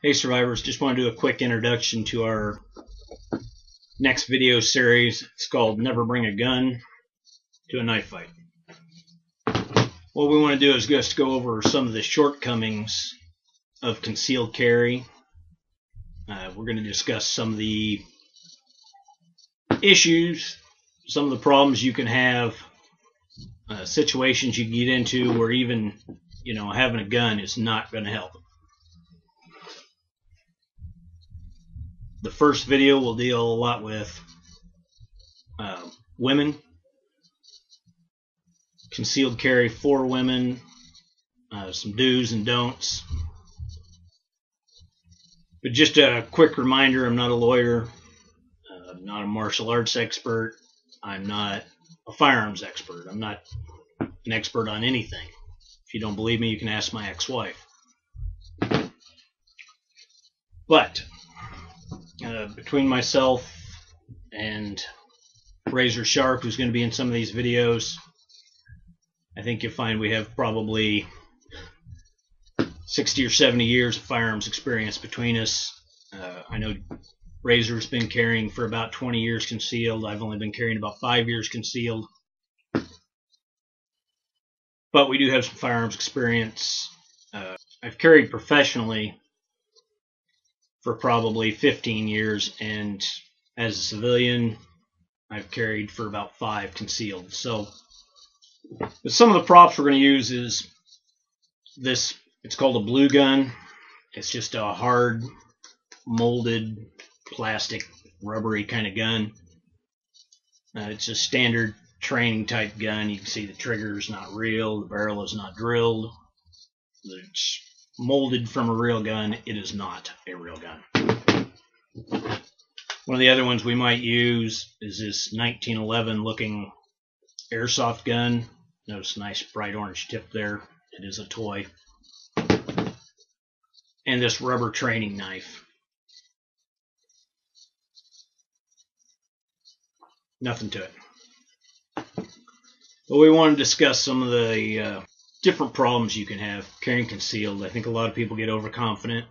Hey survivors, just want to do a quick introduction to our next video series. It's called Never Bring a Gun to a Knife Fight. What we want to do is just go over some of the shortcomings of concealed carry. We're going to discuss some of the issues, some of the problems you can have, situations you can get into where even having a gun is not going to help. The first video will deal a lot with women, concealed carry for women, some do's and don'ts. But just a quick reminder, I'm not a lawyer, I'm not a martial arts expert, I'm not a firearms expert, I'm not an expert on anything. If you don't believe me, you can ask my ex-wife. But between myself and Razor Sharp, who's going to be in some of these videos, I think you'll find we have probably 60 or 70 years of firearms experience between us. I know Razor's been carrying for about 20 years concealed. I've only been carrying about 5 years concealed. But we do have some firearms experience. I've carried professionally for probably 15 years, and as a civilian I've carried for about 5 concealed. So some of the props we're going to use is this. It's called a blue gun. It's just a hard molded plastic rubbery kind of gun. It's a standard training type gun. You can see the trigger is not real, the barrel is not drilled, it's molded from a real gun. It is not a real gun. One of the other ones we might use is this 1911 looking airsoft gun. Notice a nice bright orange tip there. It is a toy. And this rubber training knife. Nothing to it. But we want to discuss some of the different problems you can have carrying concealed. I think a lot of people get overconfident.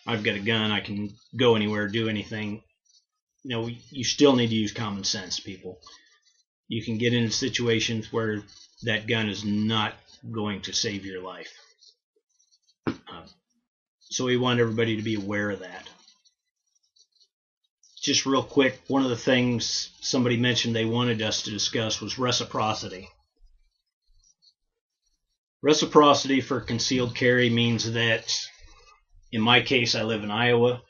I've got a gun, I can go anywhere, do anything. You still need to use common sense, people. You can get into situations where that gun is not going to save your life. So we want everybody to be aware of that. Just real quick, one of the things somebody mentioned they wanted us to discuss was reciprocity. Reciprocity for concealed carry means that, in my case, I live in Iowa.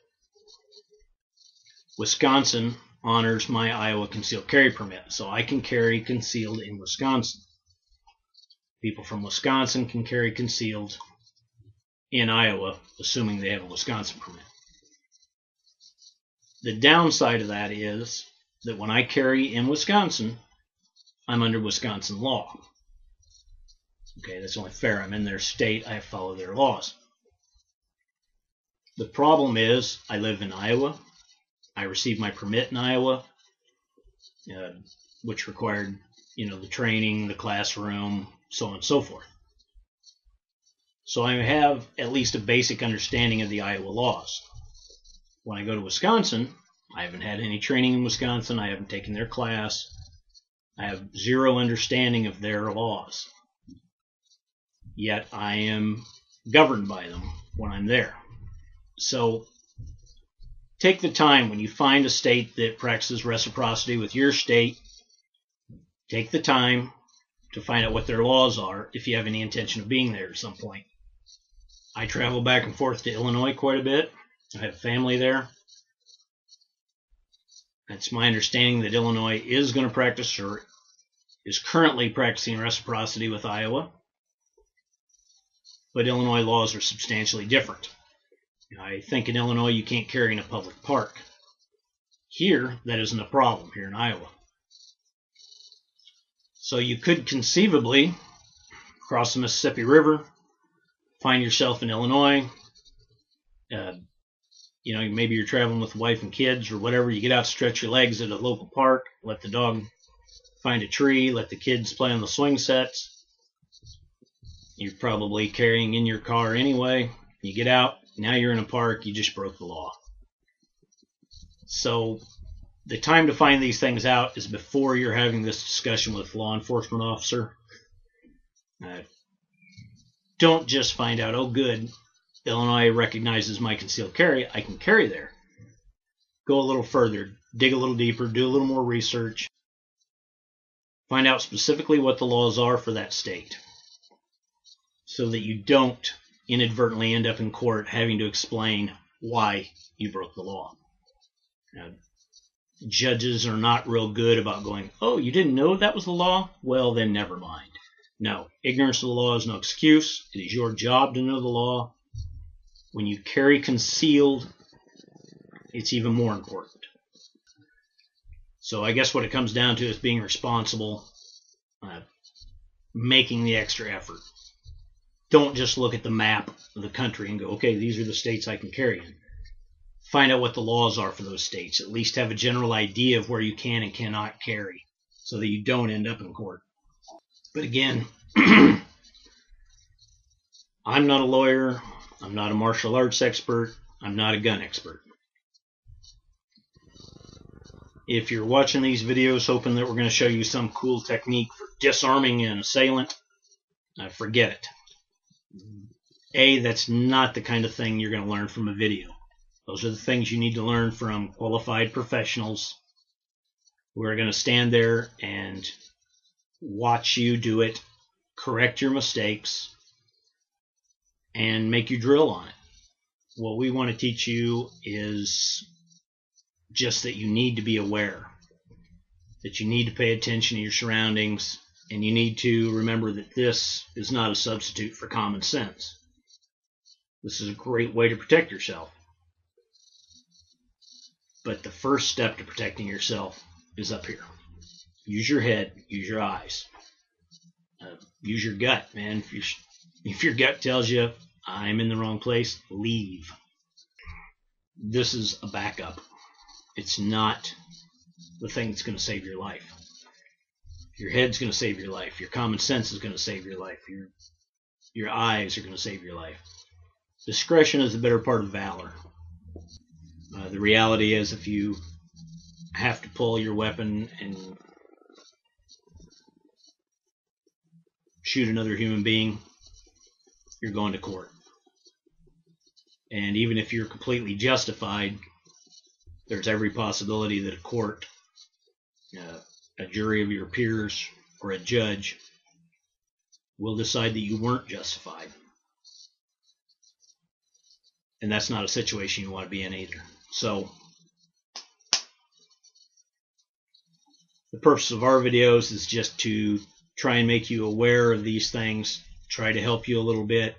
Wisconsin honors my Iowa concealed carry permit, so I can carry concealed in Wisconsin. People from Wisconsin can carry concealed in Iowa, assuming they have a Wisconsin permit. The downside of that is that when I carry in Wisconsin, I'm under Wisconsin law. Okay, that's only fair. I'm in their state. I follow their laws. The problem is I live in Iowa. I received my permit in Iowa, which required, the training, the classroom, so on and so forth. So I have at least a basic understanding of the Iowa laws. When I go to Wisconsin, I haven't had any training in Wisconsin. I haven't taken their class. I have zero understanding of their laws. Yet I am governed by them when I'm there. So take the time when you find a state that practices reciprocity with your state. Take the time to find out what their laws are if you have any intention of being there at some point. I travel back and forth to Illinois quite a bit. I have family there. It's my understanding that Illinois is going to practice, or is currently practicing, reciprocity with Iowa. But Illinois laws are substantially different. I think in Illinois you can't carry in a public park. Here, that isn't a problem here in Iowa. So you could conceivably cross the Mississippi River, find yourself in Illinois. Maybe you're traveling with wife and kids or whatever. You get out, stretch your legs at a local park, let the dog find a tree, let the kids play on the swing sets. You're probably carrying in your car anyway. You get out, Now you're in a park, you just broke the law. So the time to find these things out is before you're having this discussion with a law enforcement officer. Don't just find out, oh good, Illinois recognizes my concealed carry, I can carry there. Go a little further, dig a little deeper, do a little more research. Find out specifically what the laws are for that state, so that you don't inadvertently end up in court having to explain why you broke the law. Now, judges are not real good about going, oh, you didn't know that was the law? Well, then never mind. No, ignorance of the law is no excuse. It is your job to know the law. When you carry concealed, it's even more important. So I guess what it comes down to is being responsible, making the extra effort. Don't just look at the map of the country and go, okay, these are the states I can carry in. Find out what the laws are for those states. At least have a general idea of where you can and cannot carry, so that you don't end up in court. But again, I'm not a lawyer. I'm not a martial arts expert. I'm not a gun expert. If you're watching these videos hoping that we're going to show you some cool technique for disarming an assailant, forget it. That's not the kind of thing you're going to learn from a video. Those are the things you need to learn from qualified professionals who are going to stand there and watch you do it, correct your mistakes, and make you drill on it. What we want to teach you is just that you need to be aware, that you need to pay attention to your surroundings, and you need to remember that this is not a substitute for common sense. This is a great way to protect yourself. But the first step to protecting yourself is up here. Use your head, use your eyes, use your gut, man. If your gut tells you, I'm in the wrong place, leave. This is a backup. It's not the thing that's going to save your life. Your head's going to save your life. Your common sense is going to save your life. Your eyes are going to save your life. Discretion is the better part of valor. The reality is, if you have to pull your weapon and shoot another human being, you're going to court. And even if you're completely justified, there's every possibility that a court, a jury of your peers, or a judge will decide that you weren't justified. And that's not a situation you want to be in either. So, the purpose of our videos is just to try and make you aware of these things, try to help you a little bit.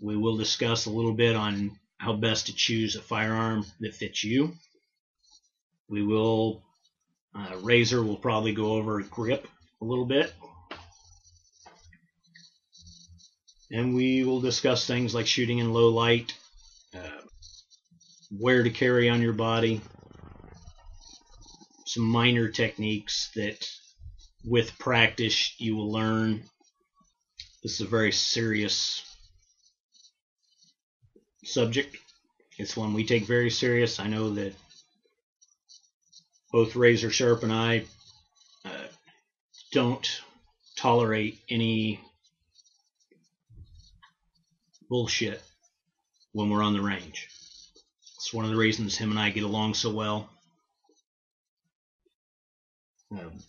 We will discuss a little bit on how best to choose a firearm that fits you. We will, Razor will probably go over grip a little bit. And we will discuss things like shooting in low light, where to carry on your body, some minor techniques that with practice you will learn. This is a very serious subject. It's one we take very serious. I know that both Razor Sharp and I don't tolerate any bullshit when we're on the range. It's one of the reasons him and I get along so well.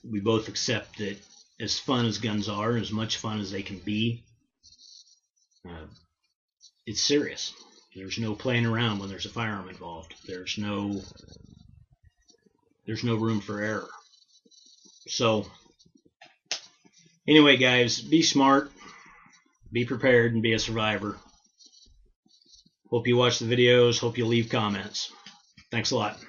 We both accept that as fun as guns are, as much fun as they can be, it's serious. There's no playing around when there's a firearm involved. There's no room for error. So, anyway, guys, be smart, be prepared, and be a survivor. Hope you watch the videos. Hope you leave comments. Thanks a lot.